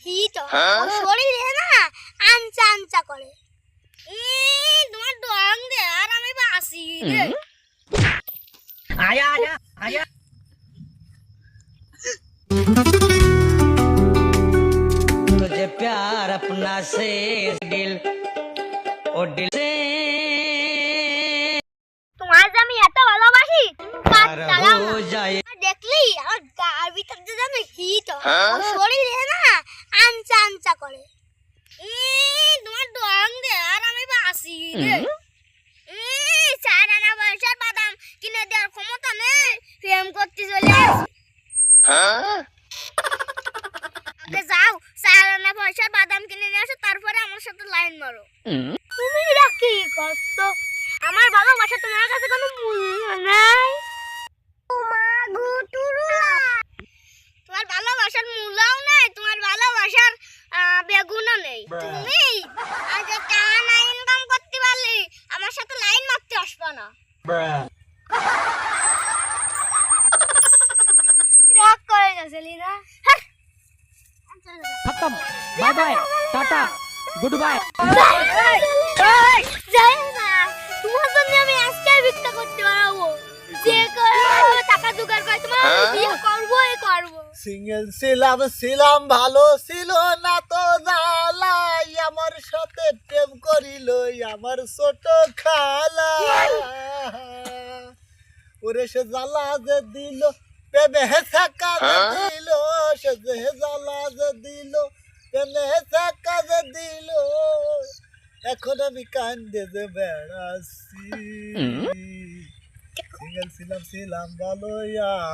Hit হয় শরীরে না আনচা আনচা করে তোমার ডং দে আর আমি বাসি রে आया आया आया तुझे प्यार अपना से दिल ओ दिल से তোমার যে আমি এত ভালোবাসি हो जाए দেখলি আমার গার ভিতর যে জানো হিট হয় শরীরে না আনচা আনচা করে তোমার ডং দে আর আমি বাসি রে চার আনা বয়সের বাদাম কিনে দেওয়ার ক্ষমতা নেই প্রেম করতে চলে আগে যাও চার আনা বয়সের বাদাম কিনে নিয়ে আসো তারপরে আমার সাথে লাইন মারো তুমি এটা কি করছো আমার ভালোবাসা তোমার কাছে কোনো মূল্য নাই তোমার ভালোবাসার মূল্যও নাই তোমার ভালোবাসার বেগুনও নেই তুমি আজ টাকা ইনকাম করতে পারলে আমার সাথে লাইন মারতে আসবে না রাগ করে গেছে লীরা खत्म bye bye tata goodbye যাই না তোমার জন্য আমি আজকে ভিক্ষা করতে পারবো যে টাকা জোগাড় করে তোমার বিয়ে করবোই করবো সিঙ্গেল ছিলাম ভালো ছিল না তো জ্বালাই আমার সাথে প্রেম করিল আমার ছোট খালা ওরে সে জ্বালা যে দিল প্রেমে থাকা দিল সে যে জ্বালা যে দিল প্রেমে থাকা যে দিল এখন আমি কান্দে যে বেড়াচ্ছি সিঙ্গেল ছিলাম ভালো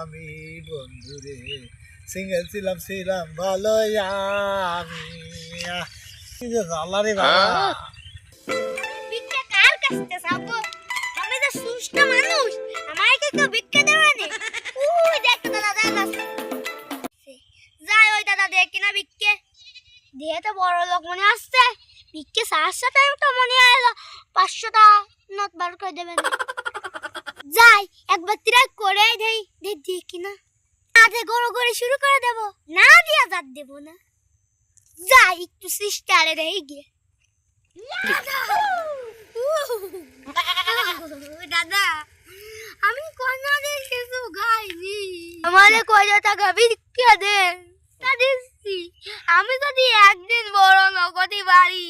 আমি বন্ধুরে সিঙ্গেল ছিলাম ভালো আমি রে বাবা ভিক্ষা কার কাছে চাবো আমি তো সুস্থ মানুষ আমাকে কেউ ভিক্ষা দেবে না ওই দেখো দাদা যাই ওই দাদা দেখ কিনা ভিক্ষে দিয়ে তো বড় লোক মনে আসছে ভিক্ষে সাতশো টাইম তো মনে আলো 500 টাকা নোট বার করে দেবেন যাই একবার ট্রাই করে দেই দেখি না আগে গড় গড়ে শুরু করে দেব না দিয়া জাত দেব না যাই একটু সিস্টারে রেই গিয়ে দাদা আমি কোনদিন কিছু গাইনি আমারে কয়টা টাকা ভিক্ষা দেন তা দিচ্ছি আমি যদি একদিন বড় লোক হতে পারি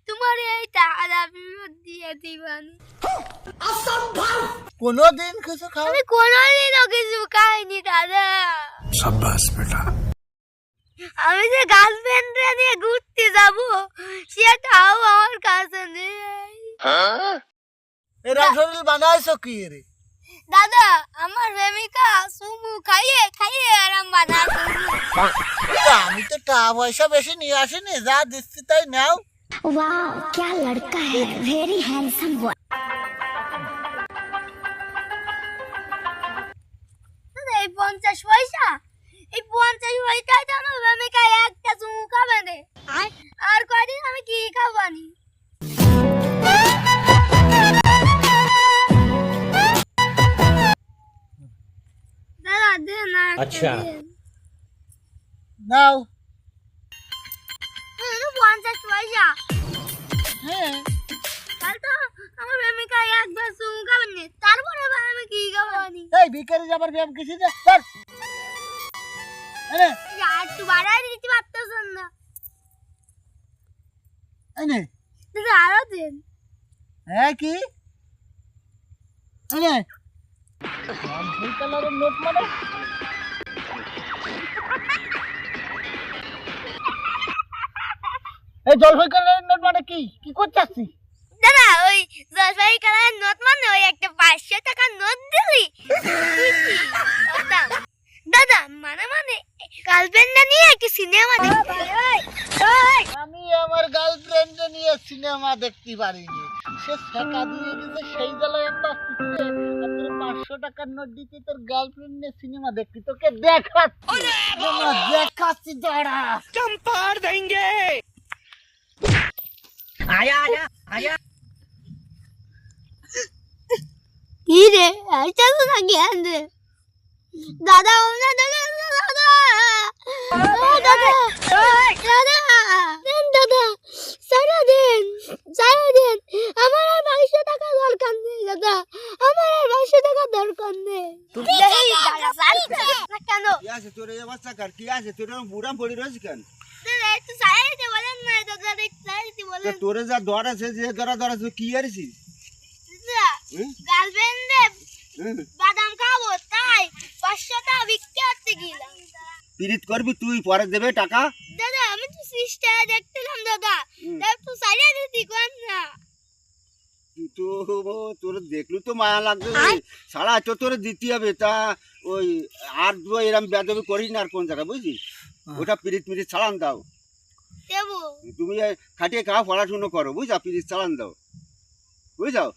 তোমার এই টাকা ফেরত দিয়ে দিবানি কোনদিন কিছু খাও আমি কোনদিনও কিছু খাইনি দাদা শাবাশ বেটা আমি যে গার্লফ্রেন্ড নিয়ে ঘুরতে যাব সেটাও আমার কাছে নেই এরা শরীর বানাইছো কি রে দাদা আমার প্রেমিকা সুমু খাইয়ে খাইয়ে আরাম বানাতো আমি তো টাকা পয়সা বেশি নিয়ে আসিনি যা দিচ্ছি তাই নাও वाह क्या लड़का है वेरी हैंडसम बॉय এই 50 পয়সা এই 50 পয়সায় তো আমার প্রেমিকা একটা সুমু খাবে না আর কয়দিন আমি কি খাবানি দাদা দে না अच्छा নাও 50 পয়সা হ্যাঁ আর তো আমার প্রেমিকা একবার সুমু খাবেন না তারপরে আমি কি খাবানি এই ভিখারি যাবার ব্যায়াম কিছু দে চল আরে আর একটু বাড়াই দিতে পারতেছেন না আরে দাদা আরো দেন হ্যাঁ কি আরে ফুল কালারের নোট মানে এই জলপাই কালারের নোট মানে কি কি করছিস দাদা ওই জলপাই কালারের নোট মানে ওই একটা 500 টাকার নোট দিলি দাদা মানে মানে গার্লফ্রেন্ড নিয়ে কি সিনেমা দেখতে আমি আমার গার্লফ্রেন্ড নিয়ে সিনেমা দেখতে পারিনি সে টাকা দিয়ে দিতে সেই জ্বালায় একটা আসতেছে আর তোর 500 টাকার নোট দিতে তোর গার্লফ্রেন্ড নিয়ে সিনেমা দেখতে তোকে দেখাচ্ছি দাঁড়া चंपाड़ देंगे आया आया आया কি রে আইতা তো না জ্ঞান রে দাদা ওনা দাদা দাদা দাদা দেন দাদা, সারাদিন আমার আর 500 টাকা দরকার নেই দাদা, আমার আর 500 টাকা দরকার নেই। কেন কি আছে তোর এই অবস্থা কার? কি আছে তোর এরকম বুড়াম পড়ে রয়েছে কেন? দাদা একটু সাইডে বলেন না দাদা, একটু সাইডে তা বলেন তোরে যা দর আছে যে দর আছে কি আরছিস? দাদা। গার্লফ্রেন্ডে বাদাম খাবো তাই 500 টাকা বিক্রি করতে গেলাম। পিরিত করবি তুই, পরে দেবে টাকা। দাদা আমি তো সিস্টার দেখতেলাম দাদা, তাই একটু সাইডে দিতে কোন না। তুই তো তোর দেখলু তো মায়া লাগবে সারা, তো তোর দিতে হবে। তা ওই আর এরম বেদবি করিস না আর কোন জায়গায়, বুঝছিস? ওটা পিরিত মিরিত ছাড়ান দাও। দেবো তুমি খাটিয়ে খাওয়া পড়াশুনো করো, বুঝছা? পিরিত চালান দাও, বুঝাও?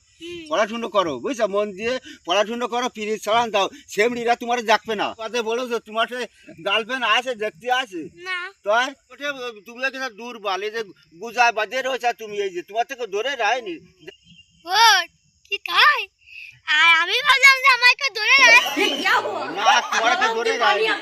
পড়াশুনো করো, বুঝছা? মন দিয়ে পড়াশুনো করো, পিরিত চালান দাও। সেমড়িরা তোমার দেখবে না। কথা বলো যে তোমার গার্লফ্রেন্ড আছে, দেখতে আছে না তাই তুমি কিন্তু দুর্বল। এই যে গুজায় বাজে রয়েছে, তুমি এই যে তোমার থেকে ধরে রায়নি ও কি তাই? আর আমি ভাবলাম যে আমাকে ধরে রাখ। না, তোমার ধরে রায়নি।